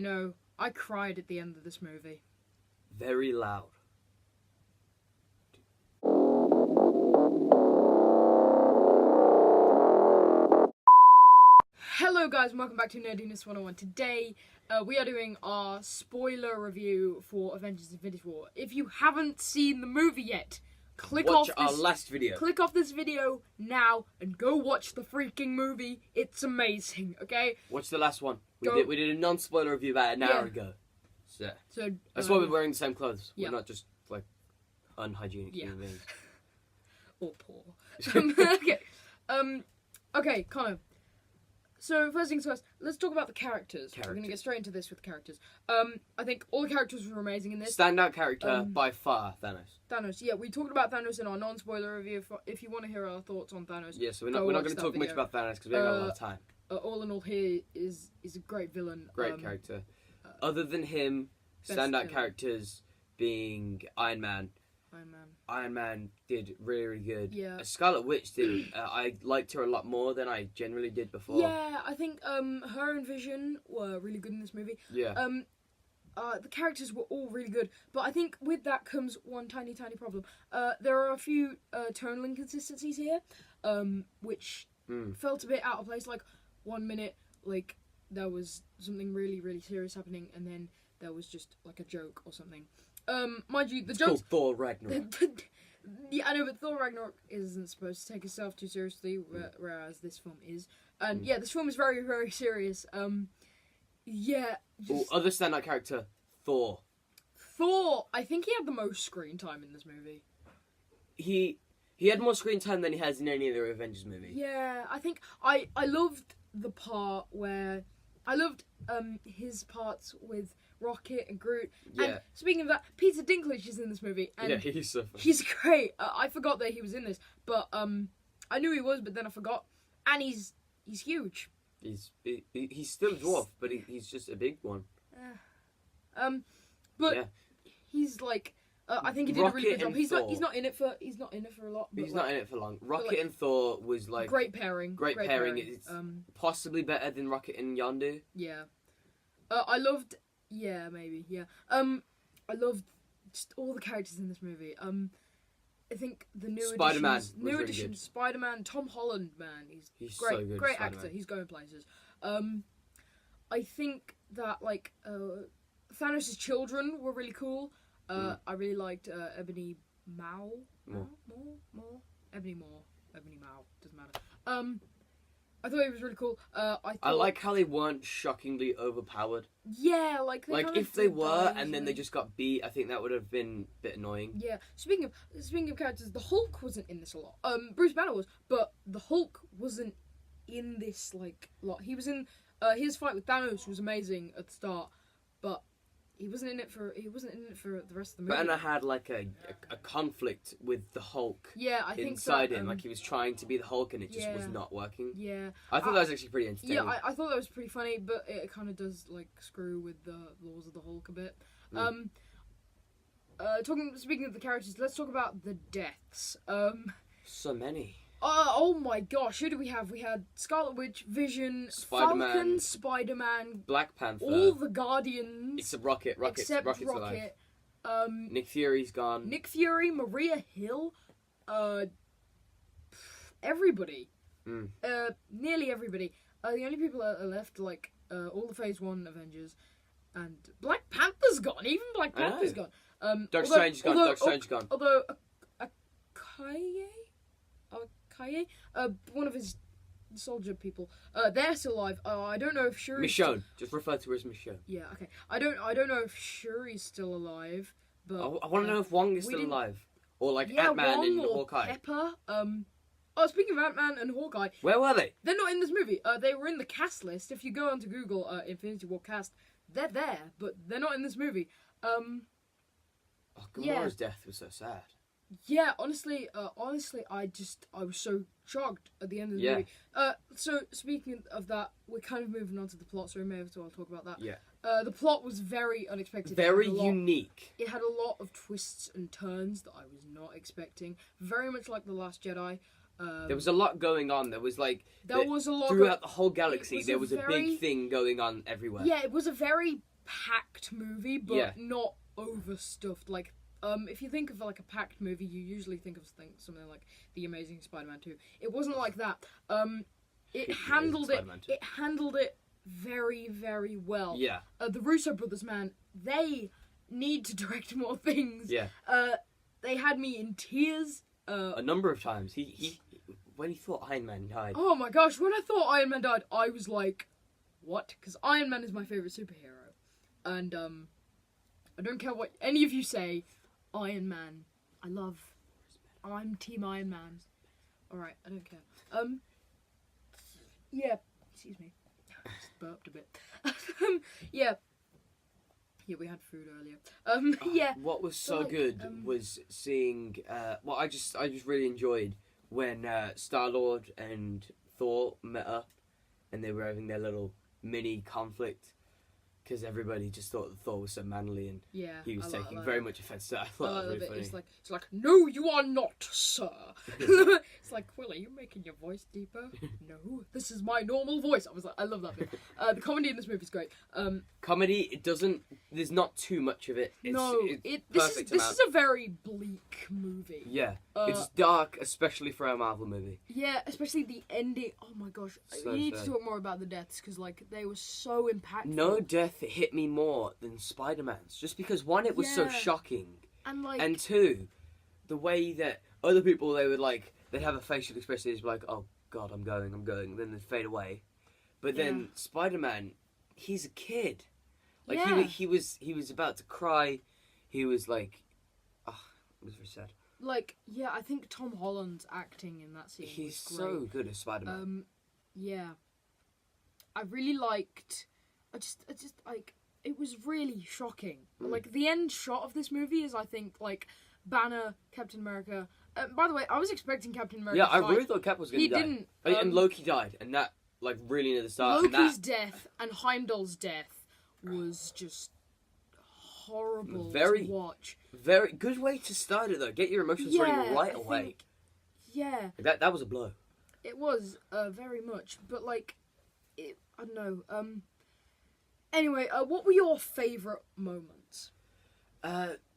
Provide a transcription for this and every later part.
You know, I cried at the end of this movie. Very loud. Hello guys, and welcome back to Nerdiness 101. Today, we are doing our spoiler review for Avengers Infinity War. If you haven't seen the movie yet, Watch our last video. Click off this video now and go watch the freaking movie. It's amazing, okay? Watch the last one. We did a non-spoiler review about an hour ago. So that's why we're wearing the same clothes. Yeah. We're not just like unhygienic human beings. Or poor. Okay, Connor. So, first things first, let's talk about the characters. We're going to get straight into this with characters. I think all the characters were amazing in this. Standout character by far, Thanos. Thanos, yeah, we talked about Thanos in our non-spoiler review. If you want to hear our thoughts on Thanos, yeah, so we're not going to talk much about Thanos because we haven't got a lot of time. All in all, he is a great villain. Great character. Other than him, standout characters being Iron Man. Iron Man did really, really good. Yeah. Scarlet Witch did. I liked her a lot more than I generally did before. Yeah, I think her and Vision were really good in this movie. Yeah. The characters were all really good, but I think with that comes one tiny problem. There are a few tonal inconsistencies here, which felt a bit out of place. Like 1 minute, like there was something really, really serious happening, and then there was just like a joke or something. Mind you, the jokes... It's called Thor Ragnarok. Yeah, I know, but Thor Ragnarok isn't supposed to take itself too seriously, whereas this film is. And yeah, this film is very, very serious. Yeah. Other standout character, Thor. Thor, I think he had the most screen time in this movie. He had more screen time than he has in any other Avengers movie. Yeah, I think I loved the part where... I loved his parts with Rocket and Groot. Yeah. And speaking of that, Peter Dinklage is in this movie. And yeah, he's so funny. He's great. I forgot that he was in this, but I knew he was, but then I forgot. And he's huge. He's still a dwarf, but he's just a big one. But yeah. He's like I think he did a really good job. He's Thor. not in it for a lot. But He's not in it for long. Rocket and Thor was like great pairing. Great pairing. It's possibly better than Rocket and Yondu. Yeah. I loved. Yeah, maybe. Yeah. I loved just all the characters in this movie. I think the new additions, Spider-Man, Tom Holland, man, he's great, so good. Great actor. He's going places. I think that like Thanos' children were really cool. I really liked Ebony Mao. Ebony Mao, doesn't matter. I thought he was really cool. I like how they weren't shockingly overpowered. Yeah, like if they were and then they just got beat, I think that would have been a bit annoying. Yeah. Speaking of characters, the Hulk wasn't in this a lot. Bruce Banner was, but the Hulk wasn't in this like lot. He was in his fight with Thanos was amazing at the start, but he wasn't in it for the rest of the movie. Banner had like a conflict with the Hulk. Yeah, I think inside him, like he was trying to be the Hulk and it just was not working. Yeah, I thought that was actually pretty entertaining. Yeah, I thought that was pretty funny, but it kind of does like screw with the laws of the Hulk a bit. Speaking of the characters, let's talk about the deaths. So many. Oh my gosh, who do we have? We had Scarlet Witch, Vision, Falcon, Spider-Man, Black Panther, all the Guardians. Except Rocket. Rocket's alive. Nick Fury's gone. Nick Fury, Maria Hill, everybody. Nearly everybody. The only people that are left, like, all the Phase 1 Avengers, and Black Panther's gone. Even Black Panther's gone. Doctor Strange's gone. Although, Kaye, one of his soldier people, they're still alive. I don't know if Shuri's Michonne. Just refer to her as Michonne. Yeah, okay. I don't know if Shuri's still alive, but I want to know if Wong is still alive, or like Ant-Man Wong and or Hawkeye. Pepper. Speaking of Ant-Man and Hawkeye, where were they? They're not in this movie. They were in the cast list. If you go onto Google, Infinity War cast, they're there, but they're not in this movie. Gamora's death was so sad. Yeah, honestly, I was so shocked at the end of the movie. So speaking of that, we're kind of moving on to the plot, so we may as well talk about that. Yeah. The plot was very unexpected. Very unique. It had a lot of twists and turns that I was not expecting. Very much like The Last Jedi. There was a lot going on. There was was a lot throughout the whole galaxy. There was a big thing going on everywhere. Yeah, it was a very packed movie, but not overstuffed. Like, if you think of like a packed movie, you usually think of something like The Amazing Spider-Man 2. It wasn't like that. It handled it very, very well. Yeah. The Russo brothers, man, they need to direct more things. Yeah. They had me in tears. A number of times. He when he thought Iron Man died. Oh my gosh, when I thought Iron Man died, I was like, what? Because Iron Man is my favourite superhero. And, I don't care what any of you say, Iron Man, I'm Team Iron Man. Alright, I don't care. Yeah, excuse me. Just burped a bit. Yeah. Yeah, we had food earlier. Yeah. What was so good was seeing, I just really enjoyed when Star-Lord and Thor met up and they were having their little mini conflict. Because everybody just thought that Thor was so manly, and he was taking very much offence to that. I thought that was really funny. It's like, no, you are not, sir. It's like, Will, are you making your voice deeper? No, this is my normal voice. I love that bit. The comedy in this movie is great. Comedy, there's not too much of it. This is a very bleak movie. Yeah, it's dark, especially for a Marvel movie. Yeah, especially the ending. Oh my gosh, we need to talk more about the deaths because they were so impactful. No death hit me more than Spider-Man's, just because one, it was so shocking, and two, the way that other people they'd have a facial expression, they'd be like, oh god, I'm going, and then they'd fade away. But then Spider-Man, he's a kid. He was about to cry. He was like, it was very sad. I think Tom Holland's acting in that scene He's was great. so good as Spider-Man. I really liked. I just it was really shocking. The end shot of this movie is, I think, Banner, Captain America. By the way, I was expecting Captain America. Yeah, I really thought Cap was going to die. He didn't. And Loki died, and that really near the start. Loki's death and Heimdall's death was just horrible to watch. Very good way to start it though. Get your emotions running right away. That was a blow. It was very much, but I don't know. Anyway, what were your favourite moments?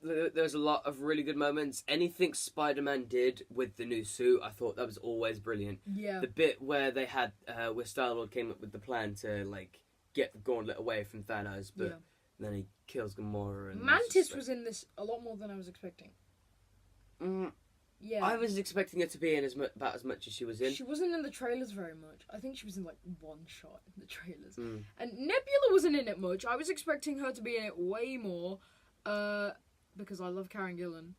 There's a lot of really good moments. Anything Spider-Man did with the new suit, I thought that was always brilliant. Yeah. The bit where they had, where Star-Lord came up with the plan to, get the gauntlet away from Thanos, but then he kills Gamora. And Mantis was in this a lot more than I was expecting. Yeah. I was expecting her to be in about as much as she was in. She wasn't in the trailers very much. I think she was in one shot in the trailers. And Nebula wasn't in it much. I was expecting her to be in it way more, because I love Karen Gillan.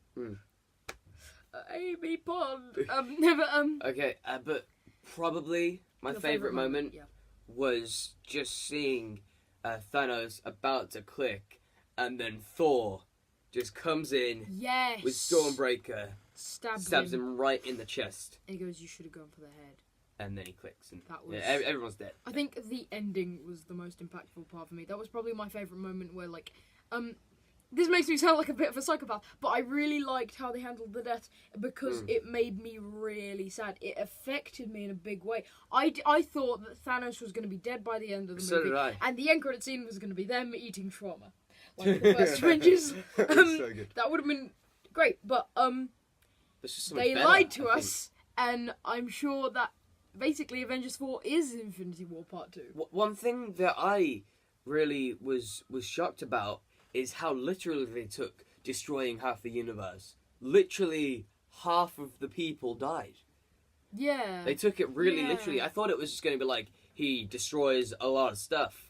Amy Pond. Okay, but probably my favourite moment was just seeing Thanos about to click, and then Thor just comes in with Stormbreaker. Stabs him right in the chest. And he goes, you should have gone for the head. And then he clicks. And everyone's dead. I think the ending was the most impactful part for me. That was probably my favourite moment where, this makes me sound like a bit of a psychopath, but I really liked how they handled the death because it made me really sad. It affected me in a big way. I thought that Thanos was going to be dead by the end of the movie. So did I. And the end credit scene was going to be them eating shawarma. Like the first Avengers. So good. That would have been great, but, they lied to us, and I'm sure that basically Avengers 4 is Infinity War Part 2. One thing that I really was shocked about is how literally they took destroying half the universe. Literally half of the people died. Yeah. They took it really literally. I thought it was just going to be he destroys a lot of stuff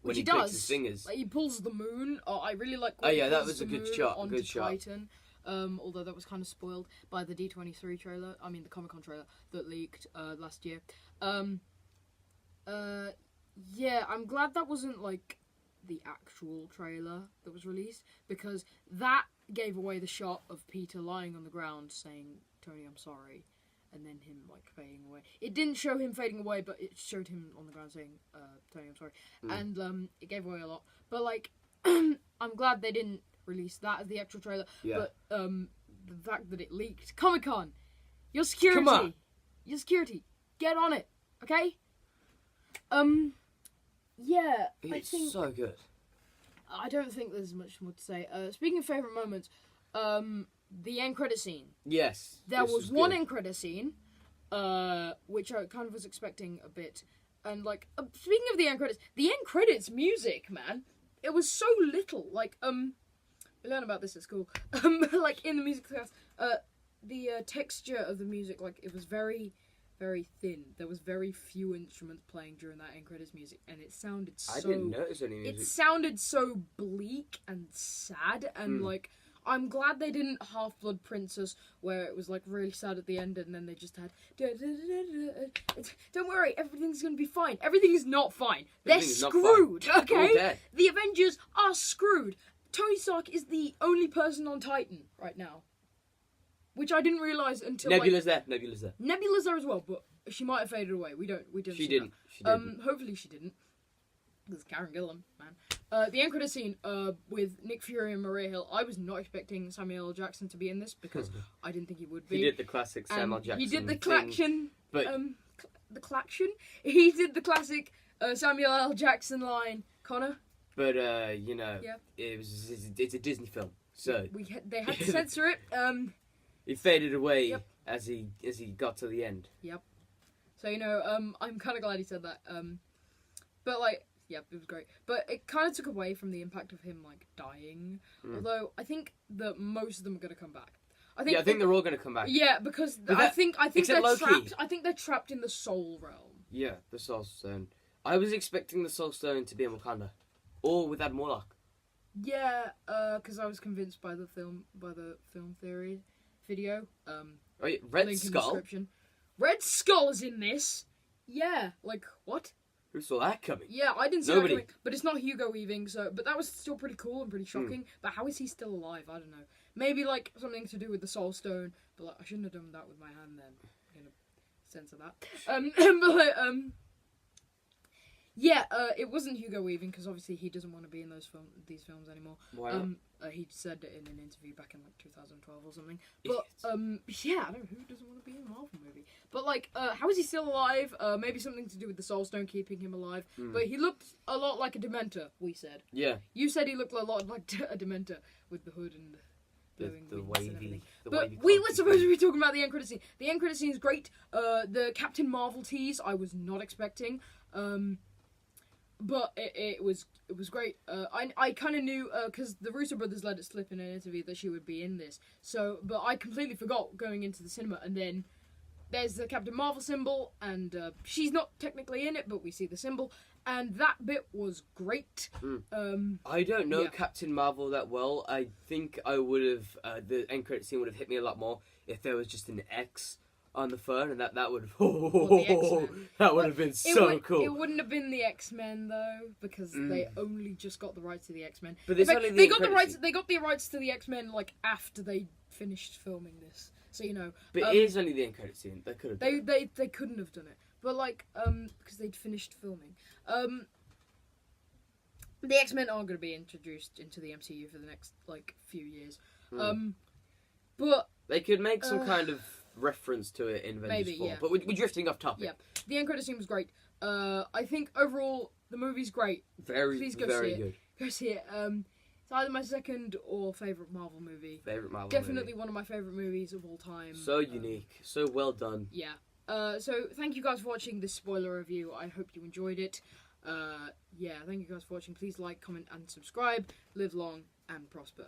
when he clicks his fingers. He pulls the moon. I really like. That was a good shot. Onto Titan. Although that was kind of spoiled by the D23 trailer. I mean, the Comic-Con trailer that leaked last year. I'm glad that wasn't the actual trailer that was released, because that gave away the shot of Peter lying on the ground saying, Tony, I'm sorry, and then him fading away. It didn't show him fading away, but it showed him on the ground saying, Tony, I'm sorry. And it gave away a lot. But I'm glad they didn't release that as the actual trailer. Yeah. But the fact that it leaked. Comic-Con! Your security! Come on. Your security! Get on it! Okay? I think so good. I don't think there's much more to say. Speaking of favourite moments, the end credit scene. Yes. There was one end credit scene, which I kind of was expecting a bit. And, like, speaking of the end credits music, man, it was so little. Like, we learn about this at school. Like, in the music class, the texture of the music, like, it was very, very thin. There was very few instruments playing during that end credits music, and it sounded so... I didn't notice any music. It sounded so bleak and sad, and, like, I'm glad they didn't Half-Blood Princess, where it was, like, really sad at the end, and then they just had... Don't worry, everything's gonna be fine. Everything is not fine. They're screwed, okay? The Avengers are screwed. Tony Stark is the only person on Titan right now. Which I didn't realise until, Nebula's there. Nebula's there as well, but she might have faded away. We didn't She see didn't. that. She didn't. Hopefully she didn't. This is Karen Gillan, man. The end credit scene with Nick Fury and Maria Hill. I was not expecting Samuel L. Jackson to be in this because I didn't think he would be. He did the classic Samuel L. Jackson. He did the claction. But the claction. He did the classic Samuel L. Jackson line. Connor. But it's a Disney film, so they had to censor it. He faded away as he got to the end. Yep. So I'm kind of glad he said that. But like. Yep, it was great. But it kind of took away from the impact of him, like, dying. Although, I think that most of them are going to come back. I think they're all going to come back. Yeah, because I think they're Loki. trapped. I think they're trapped in the Soul Realm. Yeah, the Soul Stone. I was expecting the Soul Stone to be in Wakanda. Or with Adam Warlock. Yeah, because I was convinced by the film theory video. Red Skull? Red Skull is in this? Yeah, like, what? Who saw that coming? Yeah, I didn't see that coming. But it's not Hugo Weaving, but that was still pretty cool and pretty shocking. But how is he still alive? I don't know. Maybe, like, something to do with the Soul Stone. But, like, I shouldn't have done that with my hand then. I'm gonna censor that. Yeah, it wasn't Hugo Weaving, because obviously he doesn't want to be in these films anymore. Why not? He said it in an interview back in, like, 2012 or something. But, yeah, I don't know, who doesn't want to be in a Marvel movie? But, like, how is he still alive? Maybe something to do with the Soul Stone keeping him alive. But he looked a lot like a Dementor, we said. Yeah. You said he looked a lot like a Dementor with the hood and the wavy. But we were supposed to be talking about the end credit scene. The end credit scene is great. The Captain Marvel tease I was not expecting. But it was great. I kind of knew because the Russo brothers let it slip in an interview that she would be in this. But I completely forgot going into the cinema, and then there's the Captain Marvel symbol, and she's not technically in it, but we see the symbol, and that bit was great. I don't know Captain Marvel that well. I think I would have the end credit scene would have hit me a lot more if there was just an X on the phone, and that would have that would have been so cool. It wouldn't have been the X-Men though, because they only just got the rights to the X-Men. But they got the rights. They got the rights to the X-Men like after they finished filming this. So But it is only the end credit scene. They could have. They couldn't have done it, but like because they'd finished filming. The X-Men are going to be introduced into the MCU for the next like few years. But they could make some kind of reference to it in Avengers 4. But we're drifting off topic. Yeah, the end credit scene was great. I think overall the movie's great. Please go see it. Go see it. It's either my second or favourite Marvel movie. Definitely one of my favourite movies of all time. So unique. So well done. Yeah. So thank you guys for watching this spoiler review. I hope you enjoyed it. Thank you guys for watching. Please like, comment and subscribe. Live long and prosper.